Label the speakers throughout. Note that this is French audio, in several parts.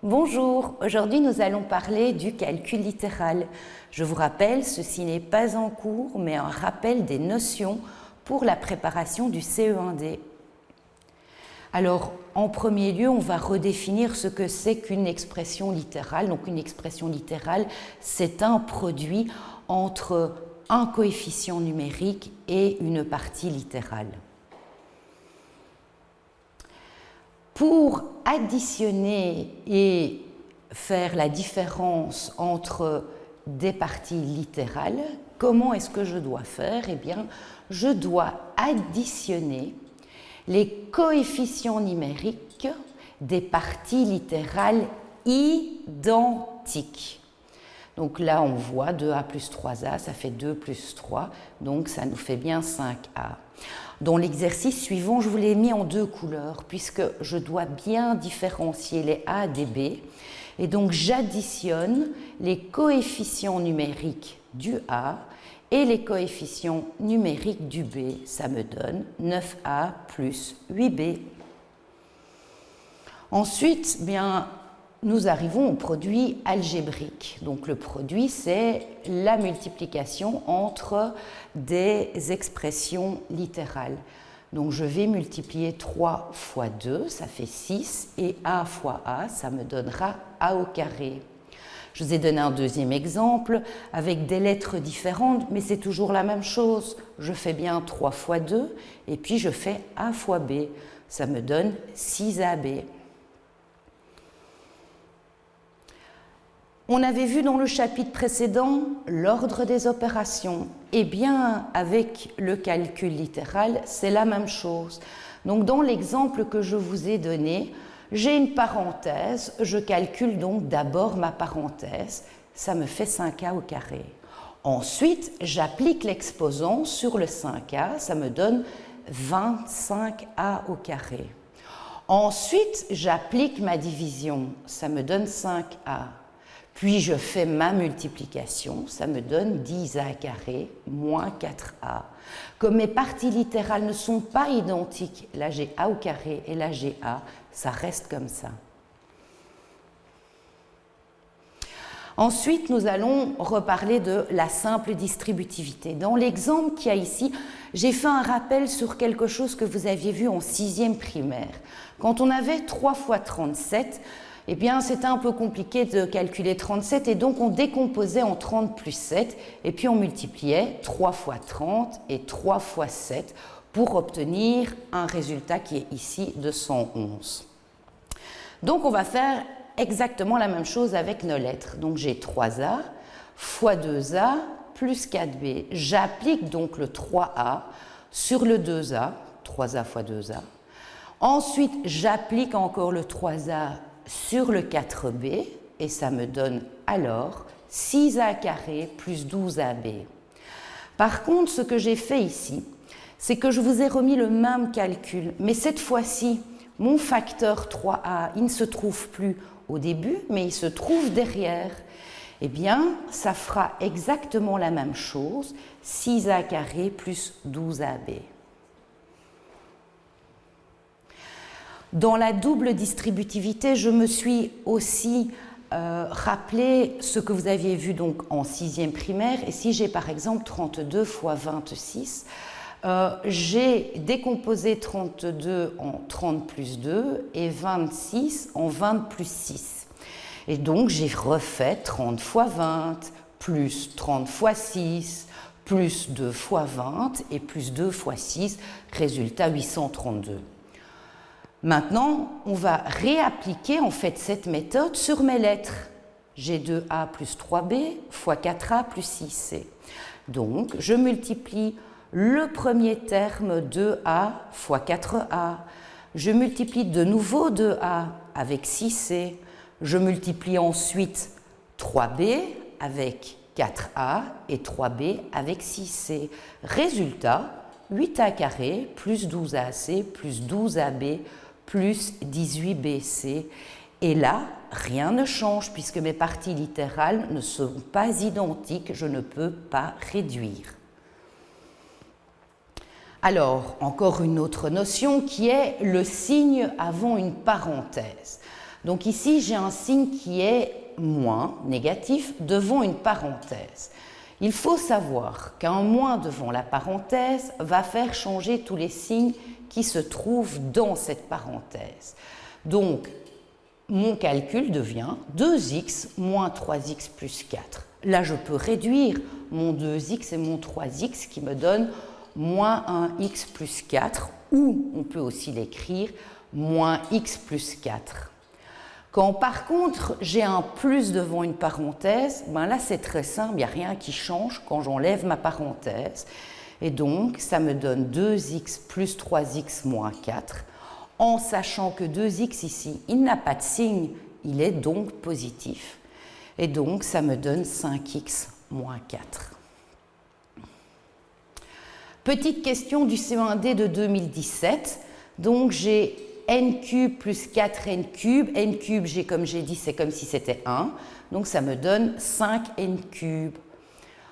Speaker 1: Bonjour, aujourd'hui nous allons parler du calcul littéral. Je vous rappelle, ceci n'est pas en cours, mais un rappel des notions pour la préparation du CE1D. Alors, en premier lieu, on va redéfinir ce que c'est qu'une expression littérale. Donc, une expression littérale, c'est un produit entre un coefficient numérique et une partie littérale. Pour additionner et faire la différence entre des parties littérales, comment est-ce que je dois faire? Eh bien, je dois additionner les coefficients numériques des parties littérales identiques. Donc là, on voit 2a plus 3a, ça fait 2 plus 3, donc ça nous fait bien 5a. Dans l'exercice suivant, je vous l'ai mis en deux couleurs, puisque je dois bien différencier les a des b. Et donc, j'additionne les coefficients numériques du a et les coefficients numériques du b. Ça me donne 9a plus 8b. Ensuite, bien, nous arrivons au produit algébrique. Donc le produit, c'est la multiplication entre des expressions littérales. Donc je vais multiplier 3 fois 2, ça fait 6, et a fois a, ça me donnera a au carré. Je vous ai donné un deuxième exemple avec des lettres différentes, mais c'est toujours la même chose. Je fais bien 3 fois 2, et puis je fais a fois b. Ça me donne 6ab. On avait vu dans le chapitre précédent l'ordre des opérations. Eh bien, avec le calcul littéral, c'est la même chose. Donc, dans l'exemple que je vous ai donné, j'ai une parenthèse, je calcule donc d'abord ma parenthèse, ça me fait 5a au carré. Ensuite, j'applique l'exposant sur le 5a, ça me donne 25a au carré. Ensuite, j'applique ma division, ça me donne 5a. Puis je fais ma multiplication, ça me donne 10a carré moins 4a. Comme mes parties littérales ne sont pas identiques, là j'ai a au carré et là j'ai a, ça reste comme ça. Ensuite, nous allons reparler de la simple distributivité. Dans l'exemple qu'il y a ici, j'ai fait un rappel sur quelque chose que vous aviez vu en 6e primaire. Quand on avait 3 fois 37, eh bien, c'était un peu compliqué de calculer 37 et donc on décomposait en 30 plus 7 et puis on multipliait 3 fois 30 et 3 fois 7 pour obtenir un résultat qui est ici de 111. Donc, on va faire exactement la même chose avec nos lettres. Donc, j'ai 3a fois 2a plus 4b. J'applique donc le 3a sur le 2a, 3a fois 2a. Ensuite, j'applique encore le 3a sur le 4b et ça me donne alors 6a carré plus 12ab. Par contre, ce que j'ai fait ici, c'est que je vous ai remis le même calcul, mais cette fois-ci, mon facteur 3a, il ne se trouve plus au début, mais il se trouve derrière. Eh bien, ça fera exactement la même chose, 6a carré plus 12ab. Dans la double distributivité, je me suis aussi rappelé ce que vous aviez vu donc en 6e primaire. Et si j'ai par exemple 32 fois 26, j'ai décomposé 32 en 30 plus 2 et 26 en 20 plus 6. Et donc j'ai refait 30 fois 20 plus 30 fois 6 plus 2 fois 20 et plus 2 fois 6, résultat 832. Maintenant, on va réappliquer en fait cette méthode sur mes lettres. J'ai 2a plus 3b fois 4a plus 6c. Donc, je multiplie le premier terme 2a fois 4a. Je multiplie de nouveau 2a avec 6c. Je multiplie ensuite 3b avec 4a et 3b avec 6c. Résultat, 8a carré plus 12ac plus 12ab plus 18bc. Et là, rien ne change puisque mes parties littérales ne sont pas identiques, je ne peux pas réduire. Alors, encore une autre notion qui est le signe avant une parenthèse. Donc ici, j'ai un signe qui est moins, négatif, devant une parenthèse. Il faut savoir qu'un moins devant la parenthèse va faire changer tous les signes qui se trouvent dans cette parenthèse. Donc, mon calcul devient 2x moins 3x plus 4. Là, je peux réduire mon 2x et mon 3x qui me donne moins 1x plus 4, ou on peut aussi l'écrire moins x plus 4. Quand par contre j'ai un plus devant une parenthèse, ben là c'est très simple, il n'y a rien qui change quand j'enlève ma parenthèse. Et donc ça me donne 2x plus 3x moins 4, en sachant que 2x ici, il n'a pas de signe, il est donc positif. Et donc ça me donne 5x moins 4. Petite question du CE1D de 2017. Donc j'ai n cube plus 4n cube. N cube, comme j'ai dit, c'est comme si c'était 1. Donc ça me donne 5n cube.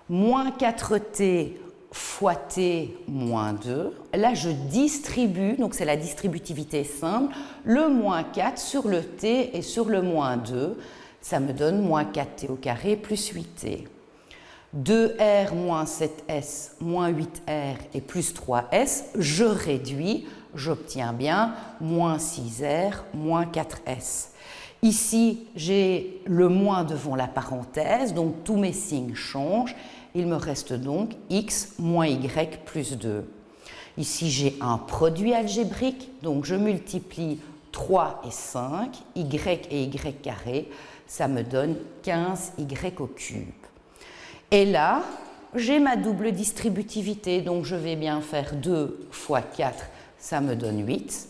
Speaker 1: Moins 4t fois t moins 2. Là, je distribue, donc c'est la distributivité simple, le moins 4 sur le t et sur le moins 2. Ça me donne moins 4t au carré plus 8t. 2r moins 7s moins 8r et plus 3s, je réduis, j'obtiens bien moins 6r moins 4s. Ici, j'ai le moins devant la parenthèse, donc tous mes signes changent. Il me reste donc x moins y plus 2. Ici, j'ai un produit algébrique, donc je multiplie 3 et 5, y et y carré, ça me donne 15y au cube. Et là, j'ai ma double distributivité, donc je vais bien faire 2 fois 4, ça me donne 8.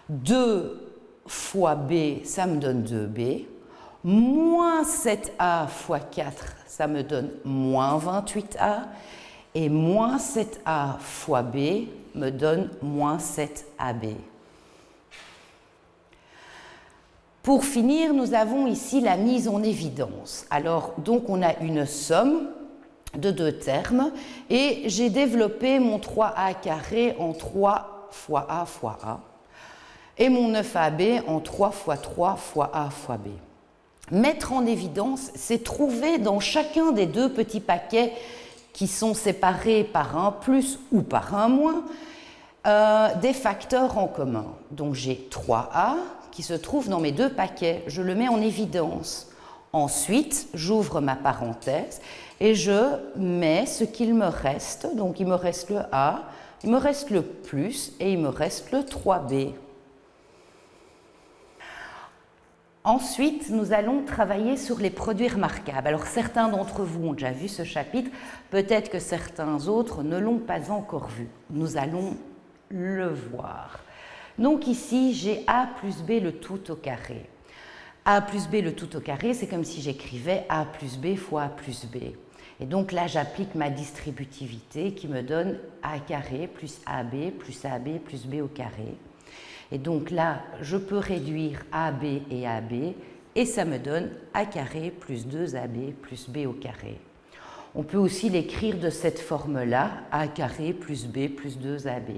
Speaker 1: 2 fois b, ça me donne 2b. Moins 7a fois 4, ça me donne moins 28a. Et moins 7a fois b me donne moins 7ab. Pour finir, nous avons ici la mise en évidence. Alors, donc, on a une somme de deux termes et j'ai développé mon 3a carré en 3 fois a fois a et mon 9ab en 3 fois 3 fois a fois b. Mettre en évidence, c'est trouver dans chacun des deux petits paquets qui sont séparés par un plus ou par un moins des facteurs en commun. Donc j'ai 3a qui se trouve dans mes deux paquets, je le mets en évidence. Ensuite, j'ouvre ma parenthèse et je mets ce qu'il me reste. Donc il me reste le a, il me reste le plus et il me reste le 3b. Ensuite, nous allons travailler sur les produits remarquables. Alors certains d'entre vous ont déjà vu ce chapitre, peut-être que certains autres ne l'ont pas encore vu. Nous allons le voir. Donc ici, j'ai a plus b le tout au carré. A plus b le tout au carré, c'est comme si j'écrivais a plus b fois a plus b. Et donc là, j'applique ma distributivité qui me donne a carré plus ab plus b au carré. Et donc là, je peux réduire AB et AB et ça me donne A carré plus 2AB plus B au carré. On peut aussi l'écrire de cette forme-là, A carré plus B plus 2AB.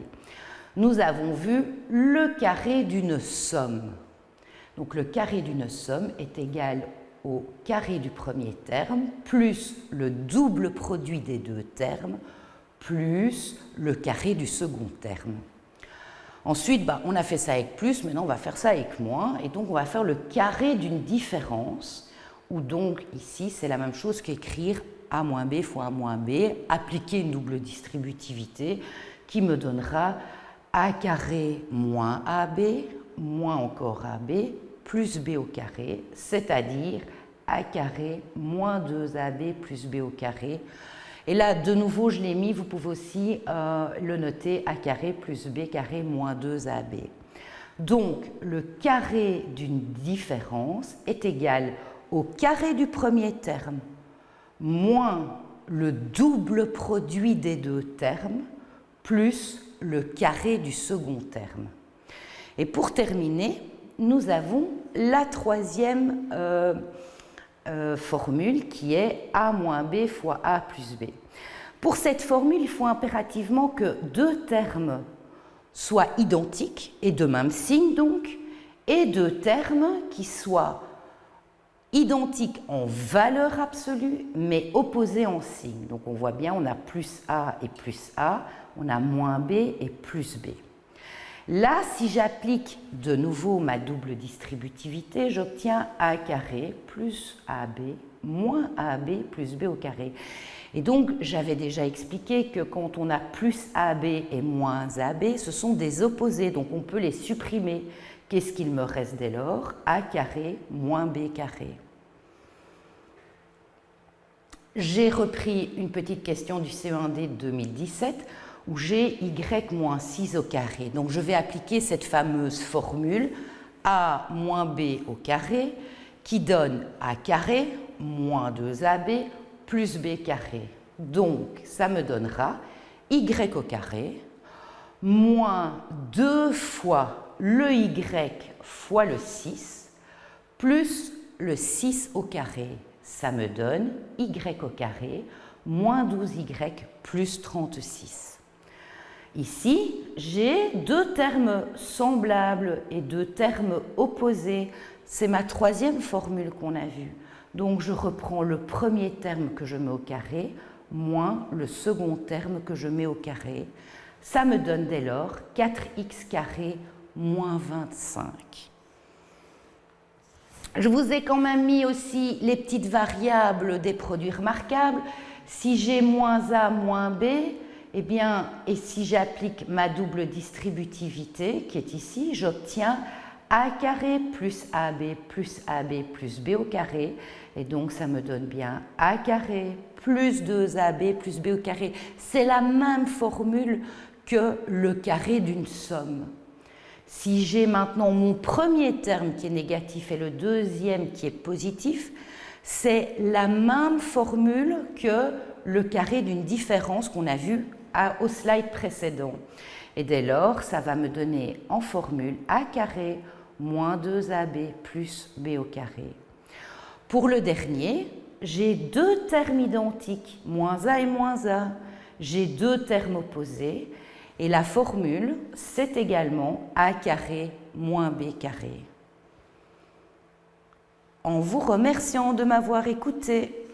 Speaker 1: Nous avons vu le carré d'une somme. Donc le carré d'une somme est égal au carré du premier terme plus le double produit des deux termes plus le carré du second terme. Ensuite, on a fait ça avec plus, maintenant on va faire ça avec moins, et donc on va faire le carré d'une différence, où donc ici c'est la même chose qu'écrire a moins b fois a moins b, appliquer une double distributivité qui me donnera a carré moins ab, moins encore ab, plus b au carré, c'est-à-dire a carré moins 2ab plus b au carré. Et là, de nouveau, je l'ai mis, vous pouvez aussi le noter a carré plus b carré moins 2ab. Donc, le carré d'une différence est égal au carré du premier terme moins le double produit des deux termes plus le carré du second terme. Et pour terminer, nous avons la troisième formule qui est a moins b fois a plus b. Pour cette formule, il faut impérativement que deux termes soient identiques et de même signe donc, et deux termes qui soient identiques en valeur absolue, mais opposés en signe. Donc on voit bien, on a plus A et plus A, on a moins B et plus B. Là, si j'applique de nouveau ma double distributivité, j'obtiens A carré plus AB moins AB plus B au carré. Et donc, j'avais déjà expliqué que quand on a plus AB et moins AB, ce sont des opposés, donc on peut les supprimer. Qu'est-ce qu'il me reste dès lors? A carré moins B carré. J'ai repris une petite question du CE1D 2017 où j'ai y moins 6 au carré. Donc, je vais appliquer cette fameuse formule A moins B au carré qui donne A carré moins 2AB plus B carré. Donc, ça me donnera y au carré moins 2 fois le y fois le 6 plus le 6 au carré. Ça me donne y au carré moins 12y plus 36. Ici, j'ai deux termes semblables et deux termes opposés. C'est ma troisième formule qu'on a vue. Donc, je reprends le premier terme que je mets au carré, moins le second terme que je mets au carré. Ça me donne dès lors 4x carré moins 25. Je vous ai quand même mis aussi les petites variables des produits remarquables. Si j'ai moins A moins B, eh bien, et si j'applique ma double distributivité, qui est ici, j'obtiens A carré plus AB plus B au carré. Et donc, ça me donne bien A carré plus 2AB plus B au carré. C'est la même formule que le carré d'une somme. Si j'ai maintenant mon premier terme qui est négatif et le deuxième qui est positif, c'est la même formule que le carré d'une différence qu'on a vu au slide précédent. Et dès lors, ça va me donner en formule A carré moins 2AB plus B au carré. Pour le dernier, j'ai deux termes identiques, moins A et moins A. J'ai deux termes opposés. Et la formule, c'est également A carré moins B carré. En vous remerciant de m'avoir écouté.